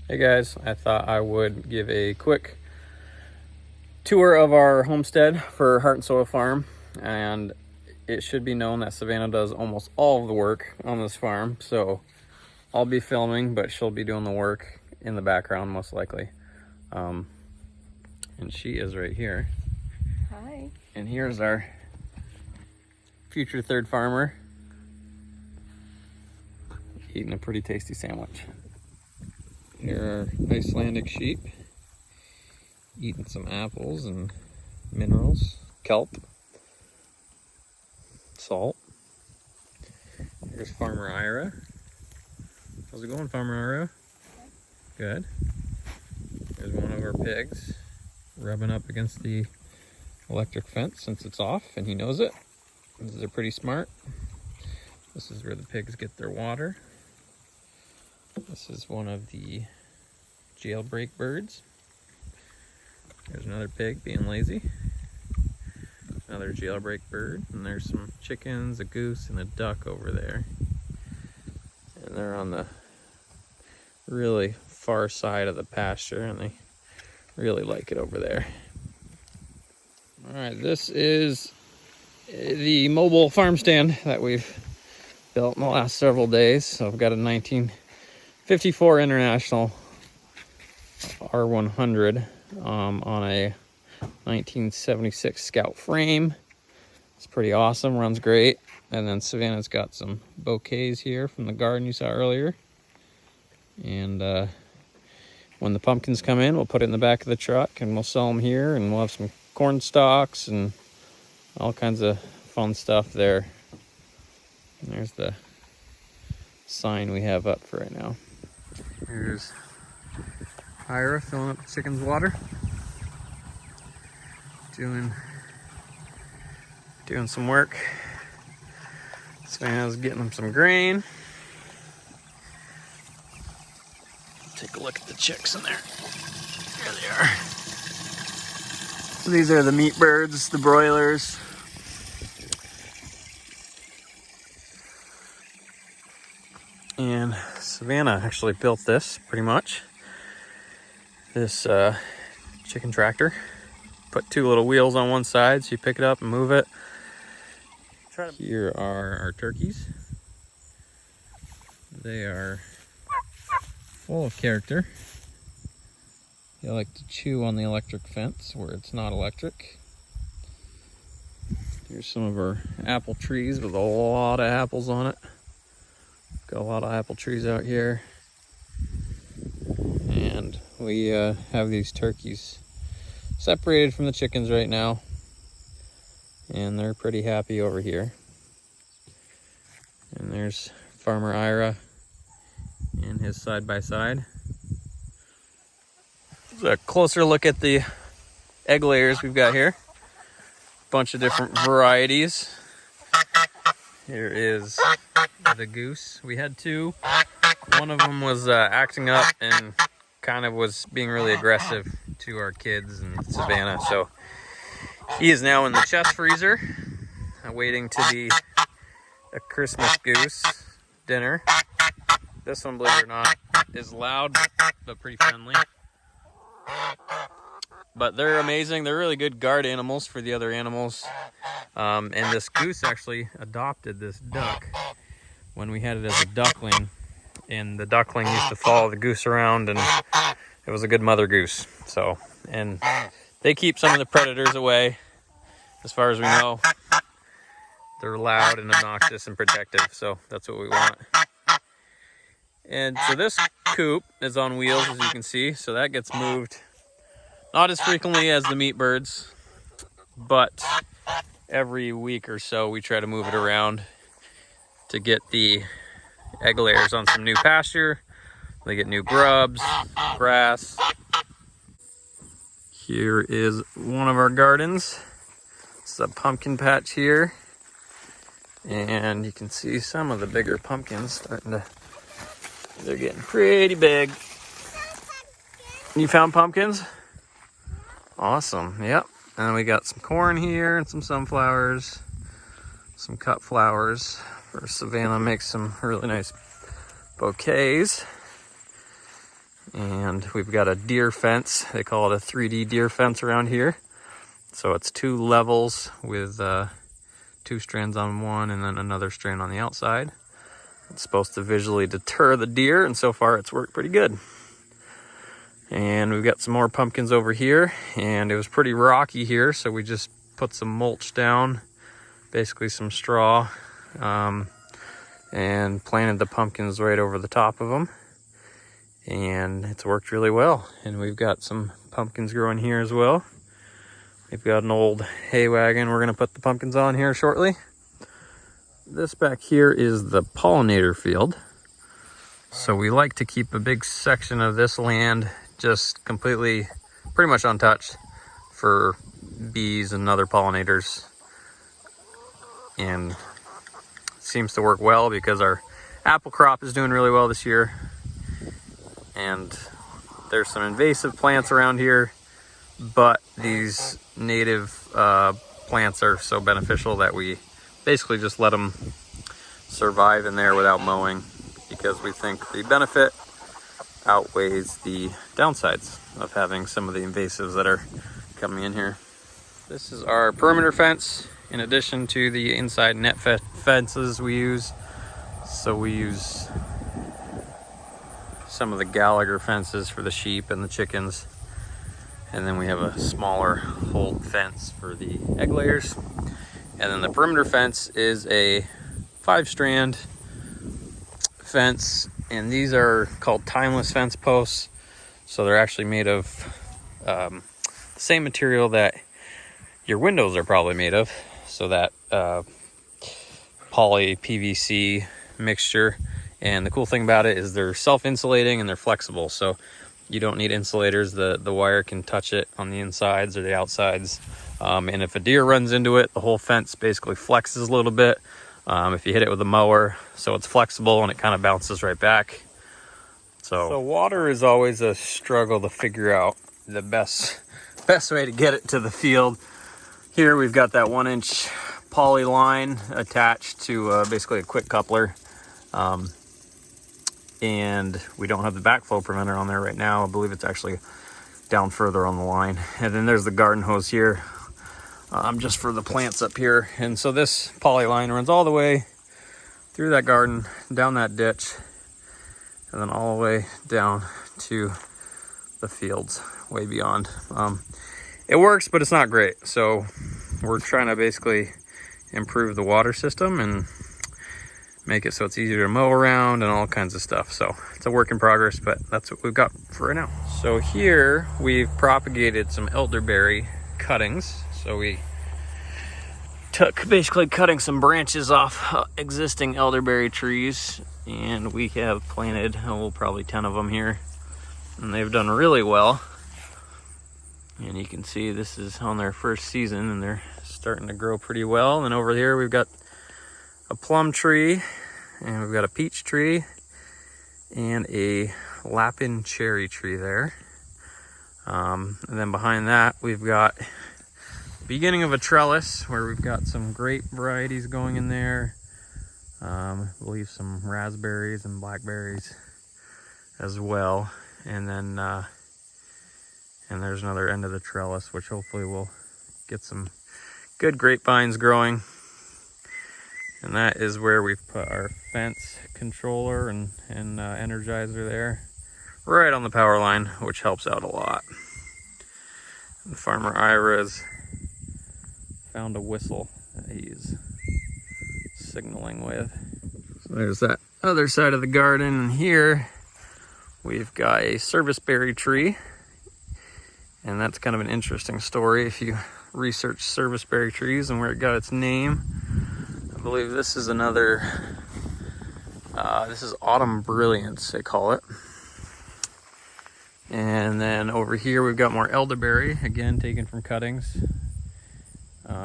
Hey guys, I thought I would give a quick tour of our homestead for Heart and Soil Farm, and it should be known that Savannah does almost all of the work on this farm, so I'll be filming, but she'll be doing the work in the background most likely. And she is right here. Hi. And here's our future third farmer eating a pretty tasty sandwich. Here are Icelandic sheep eating some apples and minerals, kelp, salt. Here's Farmer Ira. How's it going, Farmer Ira? Good. There's one of our pigs rubbing up against the electric fence since it's off, and he knows it. They're pretty smart. This is where the pigs get their water. This is one of the jailbreak birds. There's another pig being lazy. Another jailbreak bird. And there's some chickens, a goose, and a duck over there. And they're on the really far side of the pasture, and they really like it over there. Alright, this is the mobile farm stand that we've built in the last several days. So I've got a 1954 International R100 on a 1976 Scout frame. It's pretty awesome, runs great. And then Savannah's got some bouquets here from the garden you saw earlier. And when the pumpkins come in, we'll put it in the back of the truck and we'll sell them here, and we'll have some corn stalks and all kinds of fun stuff there. And there's the sign we have up for right now. Here's Ira filling up the chicken's water. Doing some work. Savannah's getting them some grain. Take a look at the chicks in there. There they are. So these are the meat birds, the broilers. And Savannah actually built this pretty much. This chicken tractor. Put two little wheels on one side so you pick it up and move it. Here are our turkeys. They are full of character. They like to chew on the electric fence where it's not electric. Here's some of our apple trees with a lot of apples on it. Got a lot of apple trees out here. And we have these turkeys separated from the chickens right now. And they're pretty happy over here. And there's Farmer Ira and his side-by-side. A closer look at the egg layers we've got here. Bunch of different varieties. Here is the goose. We had two. One of them was acting up and kind of was being really aggressive to our kids and Savannah. So he is now in the chest freezer, waiting to be a Christmas goose dinner. This one, believe it or not, is loud but pretty friendly. But they're amazing. They're really good guard animals for the other animals. And this goose actually adopted this duck when we had it as a duckling. And the duckling used to follow the goose around, and it was a good mother goose. So, and they keep some of the predators away, as far as we know. They're loud and obnoxious and protective, so that's what we want. And so this coop is on wheels, as you can see, so that gets moved not as frequently as the meat birds, but every week or so we try to move it around to get the egg layers on some new pasture. They get new grubs, grass. Here is one of our gardens. It's a pumpkin patch here. And you can see some of the bigger pumpkins they're getting pretty big. You found pumpkins? Awesome, yep. And we got some corn here and some sunflowers, some cut flowers for Savannah. Makes some really nice bouquets. And we've got a deer fence. They call it a 3D deer fence around here. So it's 2 levels with 2 strands on one and then another strand on the outside. It's supposed to visually deter the deer, and so far it's worked pretty good. And we've got some more pumpkins over here, and it was pretty rocky here, so we just put some mulch down, basically some straw, and planted the pumpkins right over the top of them. And it's worked really well. And we've got some pumpkins growing here as well. We've got an old hay wagon we're gonna put the pumpkins on here shortly. This back here is the pollinator field. So we like to keep a big section of this land just completely, pretty much untouched for bees and other pollinators. And it seems to work well because our apple crop is doing really well this year. And there's some invasive plants around here, but these native plants are so beneficial that we basically just let them survive in there without mowing, because we think the benefit outweighs the downsides of having some of the invasives that are coming in here. This is our perimeter fence in addition to the inside net fences we use. So we use some of the Gallagher fences for the sheep and the chickens, and then we have a smaller hold fence for the egg layers. And then the perimeter fence is a 5-strand fence, and these are called timeless fence posts. So they're actually made of the same material that your windows are probably made of. So that poly PVC mixture. And the cool thing about it is they're self-insulating and they're flexible. So you don't need insulators. The wire can touch it on the insides or the outsides. And if a deer runs into it, the whole fence basically flexes a little bit. If you hit it with a mower, so it's flexible and it kind of bounces right back. So water is always a struggle to figure out the best way to get it to the field. Here we've got that 1-inch poly line attached to basically a quick coupler. And we don't have the backflow preventer on there right now. I believe it's actually down further on the line. And then there's the garden hose here, just for the plants up here. And so this poly line runs all the way through that garden, down that ditch, and then all the way down to the fields way beyond. It works, but it's not great. So we're trying to basically improve the water system and make it so it's easier to mow around and all kinds of stuff. So it's a work in progress, but that's what we've got for right now. So here we've propagated some elderberry cuttings. So we took basically cutting some branches off existing elderberry trees, and we have planted probably 10 of them here, and they've done really well. And you can see this is on their first season and they're starting to grow pretty well. And over here we've got a plum tree, and we've got a peach tree and a lapin cherry tree there. And then behind that we've got the beginning of a trellis where we've got some grape varieties going in there. I believe some raspberries and blackberries as well. And then and there's another end of the trellis, which hopefully will get some good grapevines growing. And that is where we've put our fence controller and energizer there, right on the power line, which helps out a lot. And Farmer Ira's found a whistle that he's signaling with. So there's that other side of the garden. And here we've got a serviceberry tree, and that's kind of an interesting story if you research serviceberry trees and where it got its name. I believe this is another, this is Autumn Brilliance, they call it. And then over here we've got more elderberry, again taken from cuttings,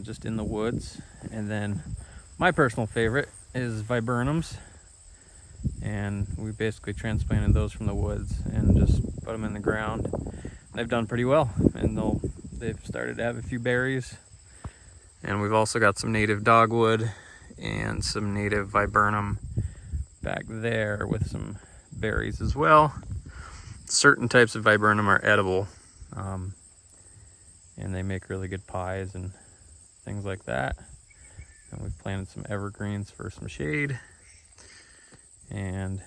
just in the woods. And then my personal favorite is viburnums, and we basically transplanted those from the woods and just put them in the ground. They've done pretty well, and they've started to have a few berries. And we've also got some native dogwood and some native viburnum back there with some berries as well. certain types of viburnum are edible, and they make really good pies and things like that. And we've planted some evergreens for some shade. And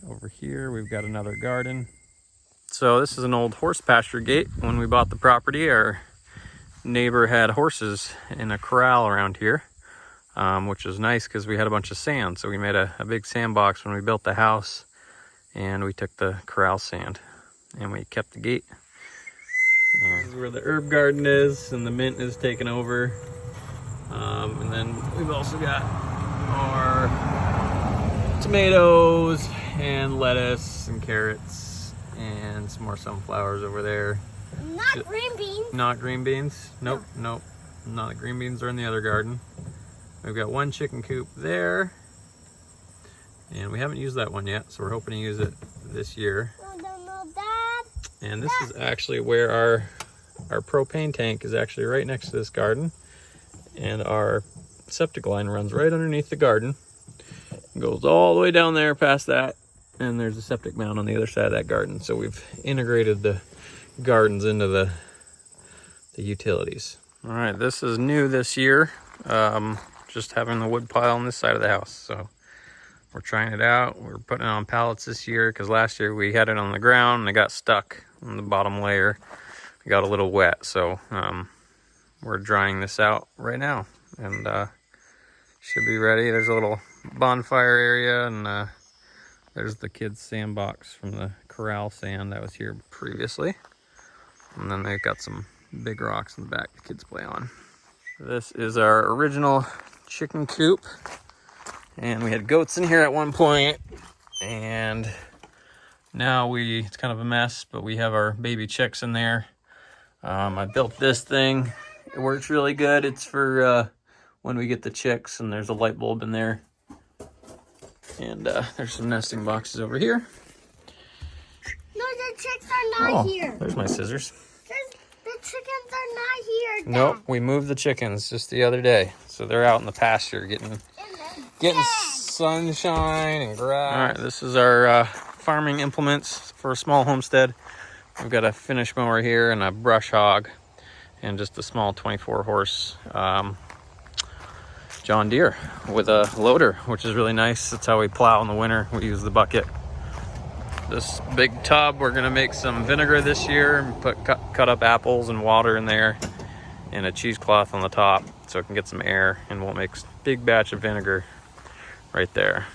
over here we've got another garden. So this is an old horse pasture gate. When we bought the property, our neighbor had horses in a corral around here, which was nice because we had a bunch of sand. So we made a big sandbox when we built the house, and we took the corral sand and we kept the gate. This is where the herb garden is, and the mint is taken over. And then we've also got our tomatoes and lettuce and carrots and some more sunflowers over there. Not green beans. Not green beans? Nope, nope. Not green beans are in the other garden. We've got one chicken coop there, and we haven't used that one yet, so we're hoping to use it this year. I don't know that. And this is actually where our propane tank is actually right next to this garden, and our septic line runs right underneath the garden. It goes all the way down there past that, and there's a septic mound on the other side of that garden. So we've integrated the gardens into the utilities. All right, this is new this year. Just having the wood pile on this side of the house. So we're trying it out. We're putting it on pallets this year because last year we had it on the ground and it got stuck on the bottom layer. It got a little wet, so we're drying this out right now, and should be ready. There's a little bonfire area, and there's the kids' sandbox from the corral sand that was here previously. And then they've got some big rocks in the back the kids play on. This is our original chicken coop, and we had goats in here at one point, and now it's kind of a mess, but we have our baby chicks in there. I built this thing. It works really good. It's for when we get the chicks, and there's a light bulb in there. And there's some nesting boxes over here. No, the chicks are not here. There's my scissors. The chickens are not here, Dad. Nope, we moved the chickens just the other day. So they're out in the pasture getting sunshine and grass. All right, this is our farming implements for a small homestead. We've got a finish mower here and a brush hog and just a small 24 horse John Deere with a loader, which is really nice. That's how we plow in the winter. We use the bucket. This big tub, we're gonna make some vinegar this year and cut up apples and water in there and a cheesecloth on the top so it can get some air, and we'll make a big batch of vinegar right there.